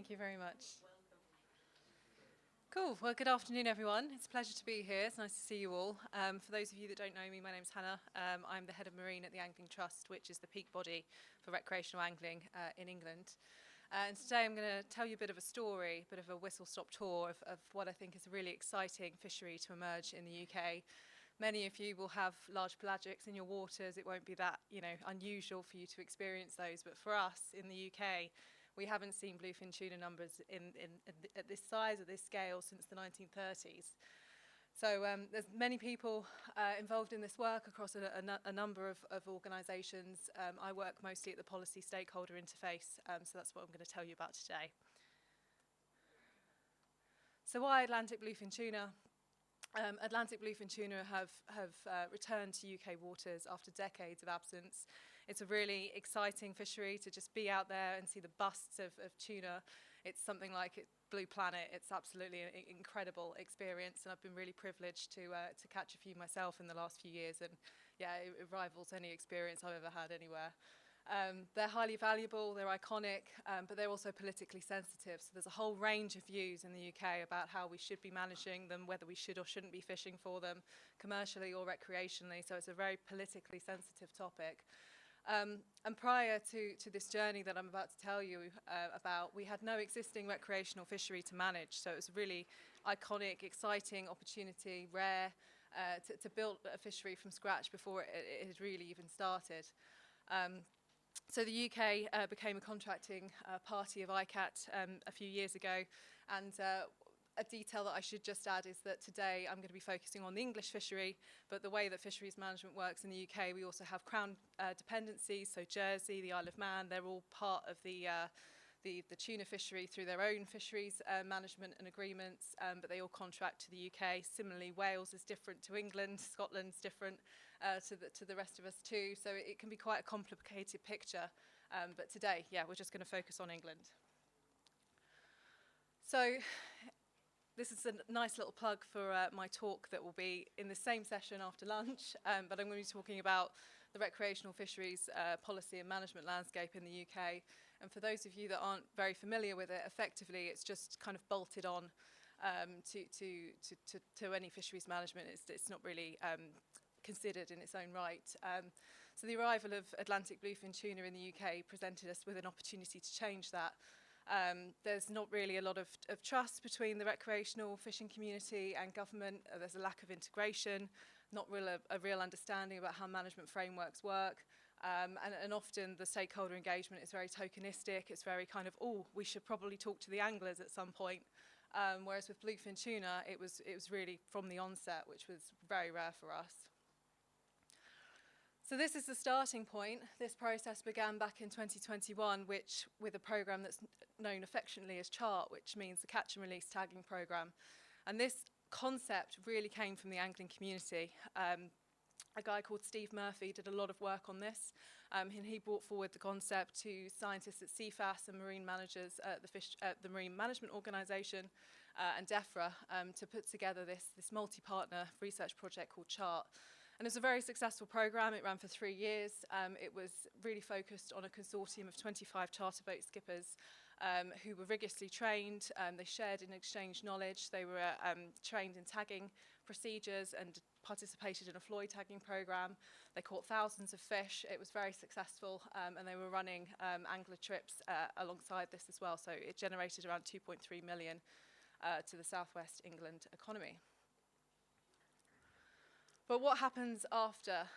Thank you very much. Cool. Well, good afternoon, everyone. It's a pleasure to be here. It's nice to see you all. For those of you that don't know me, my name's Hannah. I'm the head of marine at the Angling Trust, which is the peak body for recreational angling in England. And today I'm going to tell you a bit of a story, a bit of a whistle-stop tour of what I think is a really exciting fishery to emerge in the UK. Many of you will have large pelagics in your waters. It won't be that, unusual for you to experience those. But for us in the UK, we haven't seen bluefin tuna numbers at this size, at this scale, since the 1930s. So there's many people involved in this work across a number of organisations. I work mostly at the policy stakeholder interface, so that's what I'm going to tell you about today. So why Atlantic bluefin tuna? Atlantic bluefin tuna have returned to UK waters after decades of absence. It's a really exciting fishery to just be out there and see the busts of tuna. It's something like Blue Planet. It's absolutely an incredible experience, and I've been really privileged to catch a few myself in the last few years, and yeah, it rivals any experience I've ever had anywhere. They're highly valuable, they're iconic, but they're also politically sensitive. So there's a whole range of views in the UK about how we should be managing them, whether we should or shouldn't be fishing for them, commercially or recreationally. So it's a very politically sensitive topic. And prior to this journey that I'm about to tell you about, we had no existing recreational fishery to manage. So it was a really iconic, exciting opportunity, rare, to build a fishery from scratch before it had really even started. So the UK became a contracting party of ICAT a few years ago, and a detail that I should just add is that today I'm going to be focusing on the English fishery, but the way that fisheries management works in the UK, we also have Crown dependencies, so Jersey, the Isle of Man, they're all part of the tuna fishery through their own fisheries management and agreements, but they all contract to the UK. Similarly, Wales is different to England, Scotland's different to the rest of us too, so it can be quite a complicated picture. But today, yeah, we're just going to focus on England. So this is a nice little plug for my talk that will be in the same session after lunch, but I'm going to be talking about the recreational fisheries policy and management landscape in the UK. And for those of you that aren't very familiar with it, effectively it's just kind of bolted on to any fisheries management. It's not really considered in its own right. So the arrival of Atlantic bluefin tuna in the UK presented us with an opportunity to change that. There's not really a lot of trust between the recreational fishing community and government. There's a lack of integration, not a real understanding about how management frameworks work, and often the stakeholder engagement is very tokenistic. It's very kind of, oh, we should probably talk to the anglers at some point. Whereas with bluefin tuna, it was really from the onset, which was very rare for us. So this is the starting point. This process began back in 2021, with a programme that's known affectionately as CHART, which means the Catch and Release Tagging Programme. And this concept really came from the angling community. A guy called Steve Murphy did a lot of work on this, and he brought forward the concept to scientists at CFAS and marine managers at the Marine Management Organisation and DEFRA to put together this multi-partner research project called CHART. And it was a very successful programme. It ran for 3 years. It was really focused on a consortium of 25 charter boat skippers who were rigorously trained. They shared and exchanged knowledge. They were trained in tagging procedures and participated in a fly tagging programme. They caught thousands of fish. It was very successful, and they were running angler trips alongside this as well. So it generated around 2.3 million to the southwest England economy. But what happens after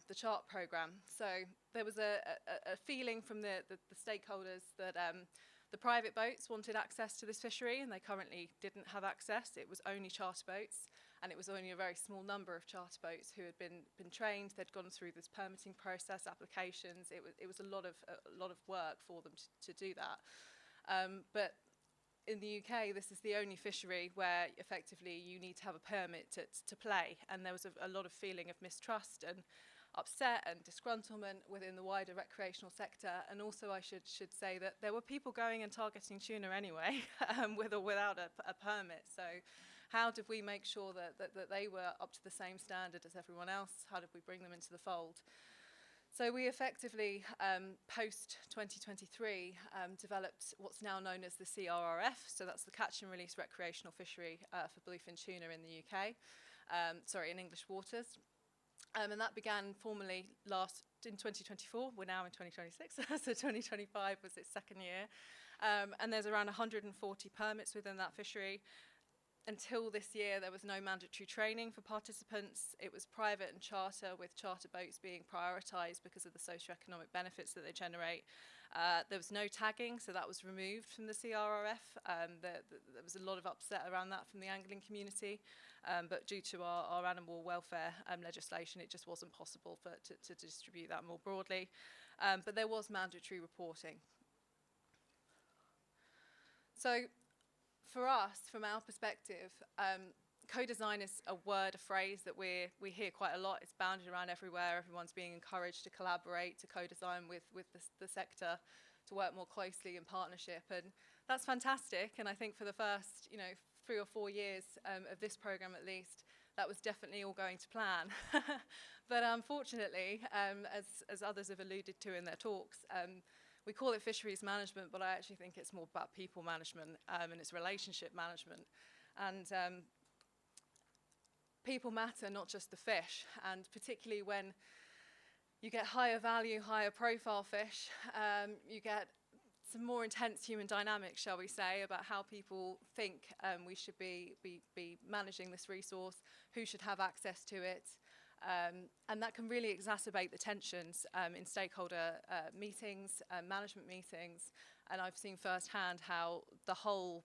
the CHART programme? So there was a feeling from the stakeholders that the private boats wanted access to this fishery, and they currently didn't have access. It was only charter boats, and it was only a very small number of charter boats who had been trained. They'd gone through this permitting process, applications. It was a lot of work for them to do that. But in the UK, this is the only fishery where effectively you need to have a permit to play, and there was a lot of feeling of mistrust and upset and disgruntlement within the wider recreational sector. And also I should say that there were people going and targeting tuna anyway, with or without a permit. So how did we make sure that they were up to the same standard as everyone else? How did we bring them into the fold? So we effectively, post-2023, developed what's now known as the CRRF, so that's the Catch and Release Recreational Fishery for bluefin tuna in the UK, in English waters. And that began formally in 2024, we're now in 2026, so 2025 was its second year. And there's around 140 permits within that fishery. Until this year, there was no mandatory training for participants. It was private and charter, with charter boats being prioritised because of the socioeconomic benefits that they generate. There was no tagging, so that was removed from the CRRF. There was a lot of upset around that from the angling community, but due to our animal welfare legislation, it just wasn't possible to distribute that more broadly. But there was mandatory reporting. So, for us, from our perspective, co-design is a word, a phrase that we hear quite a lot. It's bounded around everywhere. Everyone's being encouraged to collaborate, to co-design with the sector, to work more closely in partnership, and that's fantastic. And I think for the first, 3 or 4 years of this programme at least, that was definitely all going to plan. But unfortunately, as others have alluded to in their talks, we call it fisheries management, but I actually think it's more about people management and it's relationship management. And people matter, not just the fish. And particularly when you get higher value, higher profile fish, you get some more intense human dynamics, shall we say, about how people think we should be managing this resource, who should have access to it. And that can really exacerbate the tensions in stakeholder meetings, management meetings, and I've seen firsthand how the whole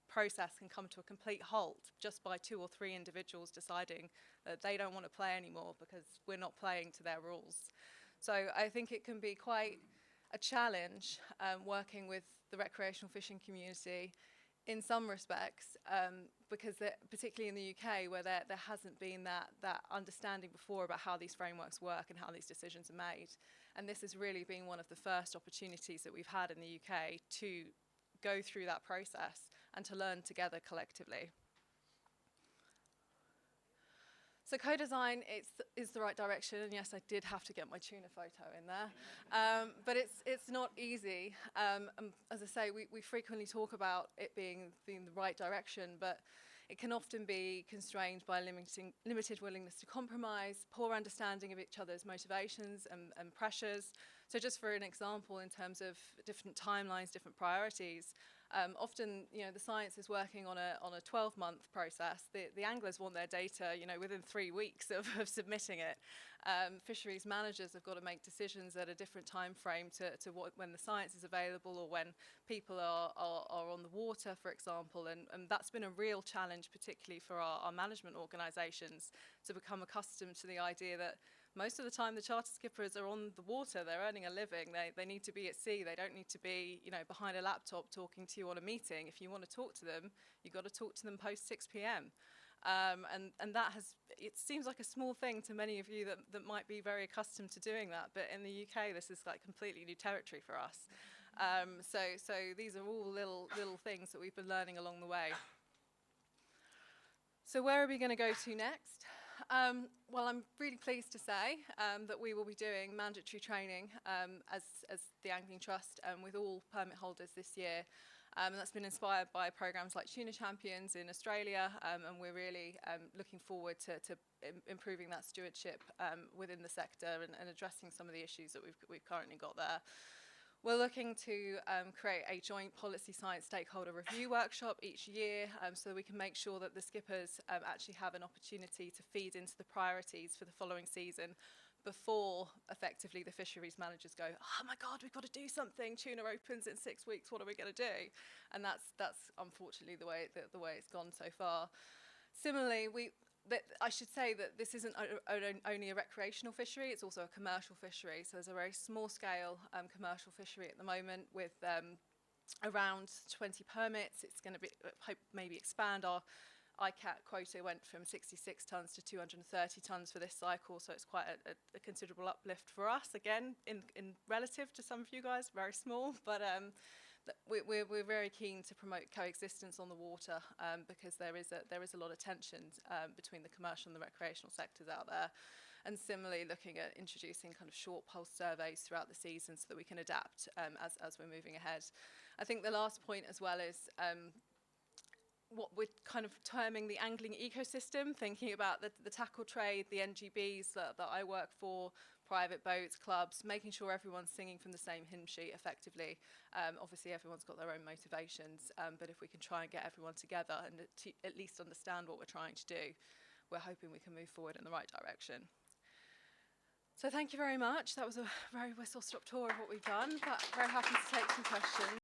process can come to a complete halt just by 2 or 3 individuals deciding that they don't want to play anymore because we're not playing to their rules. So I think it can be quite a challenge working with the recreational fishing community in some respects, because particularly in the UK, where there hasn't been that understanding before about how these frameworks work and how these decisions are made. And this has really been one of the first opportunities that we've had in the UK to go through that process and to learn together collectively. So co-design is the right direction, and yes, I did have to get my tuna photo in there, but it's not easy. As I say, we frequently talk about it being the right direction, but it can often be constrained by limited willingness to compromise, poor understanding of each other's motivations and pressures. So just for an example, in terms of different timelines, different priorities, often, the science is working on a 12-month process. The anglers want their data, within 3 weeks of submitting it. Fisheries managers have got to make decisions at a different time frame to when the science is available or when people are on the water, for example. And that's been a real challenge, particularly for our management organisations, to become accustomed to the idea that most of the time the charter skippers are on the water, they're earning a living, they need to be at sea, they don't need to be behind a laptop talking to you on a meeting. If you want to talk to them, you've got to talk to them post 6 p.m. And that it seems like a small thing to many of you that might be very accustomed to doing that, but in the UK this is like completely new territory for us. So these are all little things that we've been learning along the way. So where are we going to go to next? Well, I'm really pleased to say that we will be doing mandatory training as the Angling Trust with all permit holders this year. And that's been inspired by programs like Tuna Champions in Australia, and we're really looking forward to improving that stewardship within the sector and addressing some of the issues that we've currently got there. We're looking to create a joint policy science stakeholder review workshop each year so we can make sure that the skippers actually have an opportunity to feed into the priorities for the following season before effectively the fisheries managers go, oh my God, we've got to do something, tuna opens in 6 weeks, what are we going to do? And that's unfortunately the way it's gone so far. Similarly, I should say that this isn't only a recreational fishery, it's also a commercial fishery. So there's a very small scale commercial fishery at the moment with around 20 permits. It's going to maybe expand. Our ICAT quota went from 66 tonnes to 230 tonnes for this cycle, so it's quite a considerable uplift for us. Again, in relative to some of you guys, very small, but we're very keen to promote coexistence on the water because there is a lot of tension between the commercial and the recreational sectors out there. and similarly looking at introducing kind of short pulse surveys throughout the season so that we can adapt as we're moving ahead. I think the last point as well is what we're kind of terming the angling ecosystem, thinking about the tackle trade, the NGBs that I work for, private boats, clubs, making sure everyone's singing from the same hymn sheet effectively. Obviously everyone's got their own motivations, but if we can try and get everyone together and at least understand what we're trying to do, we're hoping we can move forward in the right direction. So thank you very much. That was a very whistle-stop tour of what we've done, but very happy to take some questions.